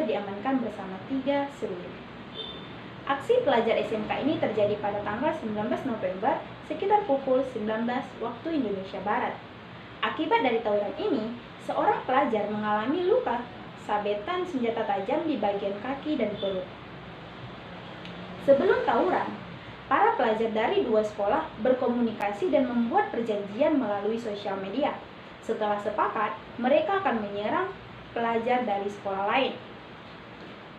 pelajar diamankan bersama 3 seruling. Aksi pelajar SMK ini terjadi pada tanggal 19 November sekitar pukul 19 waktu Indonesia Barat. Akibat dari tawuran ini, seorang pelajar mengalami luka sabetan senjata tajam di bagian kaki dan perut. Sebelum tawuran, para pelajar dari 2 sekolah berkomunikasi dan membuat perjanjian melalui sosial media. Setelah sepakat, mereka akan menyerang pelajar dari sekolah lain.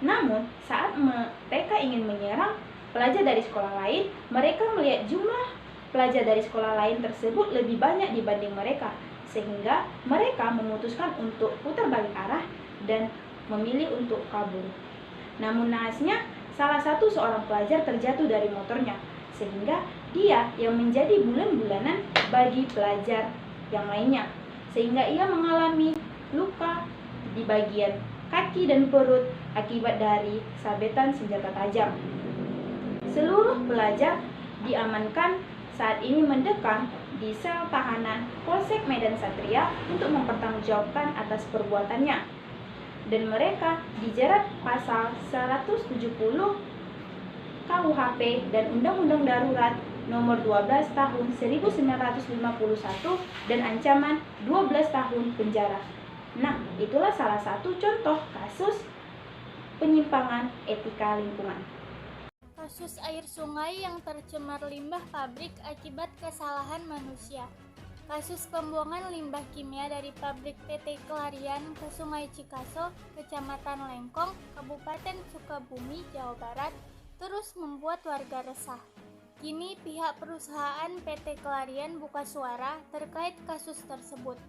Namun, saat mereka ingin menyerang pelajar dari sekolah lain, mereka melihat jumlah pelajar dari sekolah lain tersebut lebih banyak dibanding mereka, sehingga mereka memutuskan untuk putar balik arah dan memilih untuk kabur. Namun naasnya, salah satu seorang pelajar terjatuh dari motornya, sehingga dia yang menjadi bulan-bulanan bagi pelajar yang lainnya, sehingga ia mengalami luka di bagian kaki dan perut akibat dari sabetan senjata tajam. Seluruh pelajar diamankan saat ini mendekam di sel tahanan Polsek Medan Satria untuk mempertanggungjawabkan atas perbuatannya. Dan mereka dijerat pasal 170 KUHP dan Undang-Undang Darurat Nomor 12 Tahun 1951 dan ancaman 12 tahun penjara. Nah, itulah salah satu contoh kasus penyimpangan etika lingkungan. Kasus air sungai yang tercemar limbah pabrik akibat kesalahan manusia. Kasus pembuangan limbah kimia dari pabrik PT Kelarian ke Sungai Cikaso, Kecamatan Lengkong, Kabupaten Sukabumi, Jawa Barat, terus membuat warga resah. Kini pihak perusahaan PT Kelarian buka suara terkait kasus tersebut.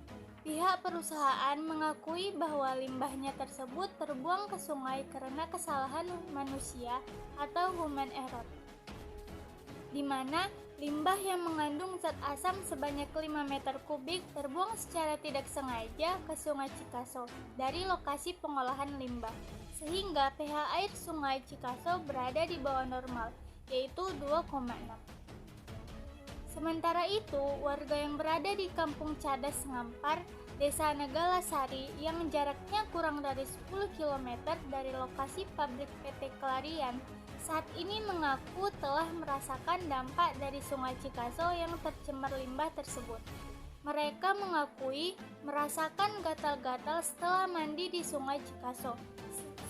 Pihak perusahaan mengakui bahwa limbahnya tersebut terbuang ke sungai karena kesalahan manusia atau human error, di mana limbah yang mengandung zat asam sebanyak 5 meter kubik terbuang secara tidak sengaja ke Sungai Cikaso dari lokasi pengolahan limbah, sehingga pH air Sungai Cikaso berada di bawah normal, yaitu 2,6. Sementara itu, warga yang berada di Kampung Cadas Ngampar, Desa Negalasari yang jaraknya kurang dari 10 km dari lokasi pabrik PT Kelarian, saat ini mengaku telah merasakan dampak dari Sungai Cikaso yang tercemar limbah tersebut. Mereka mengakui merasakan gatal-gatal setelah mandi di Sungai Cikaso.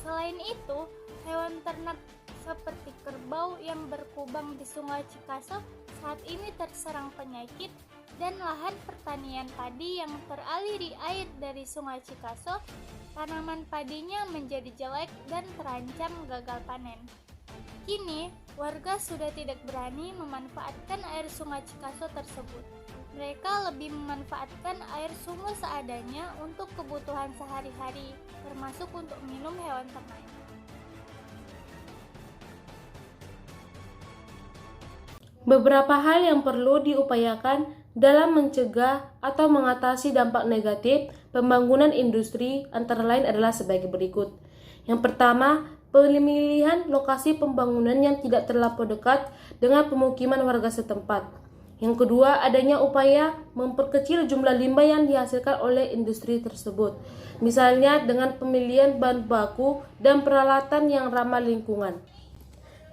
Selain itu, hewan ternak seperti kerbau yang berkubang di Sungai Cikaso saat ini terserang penyakit, dan lahan pertanian padi yang teraliri air dari Sungai Cikaso, tanaman padinya menjadi jelek dan terancam gagal panen. Kini, warga sudah tidak berani memanfaatkan air Sungai Cikaso tersebut. Mereka lebih memanfaatkan air sumur seadanya untuk kebutuhan sehari-hari, termasuk untuk minum hewan ternak. Beberapa hal yang perlu diupayakan dalam mencegah atau mengatasi dampak negatif pembangunan industri antara lain adalah sebagai berikut. Yang pertama, pemilihan lokasi pembangunan yang tidak terlalu dekat dengan pemukiman warga setempat. Yang kedua, adanya upaya memperkecil jumlah limbah yang dihasilkan oleh industri tersebut, misalnya dengan pemilihan bahan baku dan peralatan yang ramah lingkungan.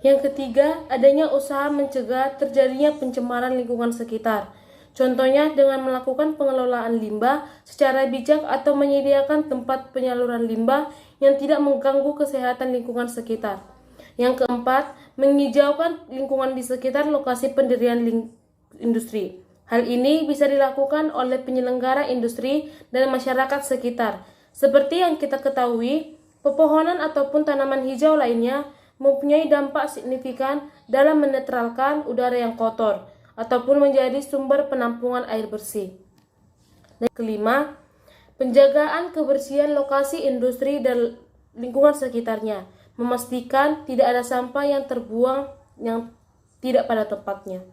Yang ketiga, adanya usaha mencegah terjadinya pencemaran lingkungan sekitar. Contohnya dengan melakukan pengelolaan limbah secara bijak atau menyediakan tempat penyaluran limbah yang tidak mengganggu kesehatan lingkungan sekitar. Yang keempat, menghijaukan lingkungan di sekitar lokasi pendirian industri. Hal ini bisa dilakukan oleh penyelenggara industri dan masyarakat sekitar. Seperti yang kita ketahui, pepohonan ataupun tanaman hijau lainnya mempunyai dampak signifikan dalam menetralkan udara yang kotor ataupun menjadi sumber penampungan air bersih. Dan kelima, penjagaan kebersihan lokasi industri dan lingkungan sekitarnya, memastikan tidak ada sampah yang terbuang yang tidak pada tempatnya.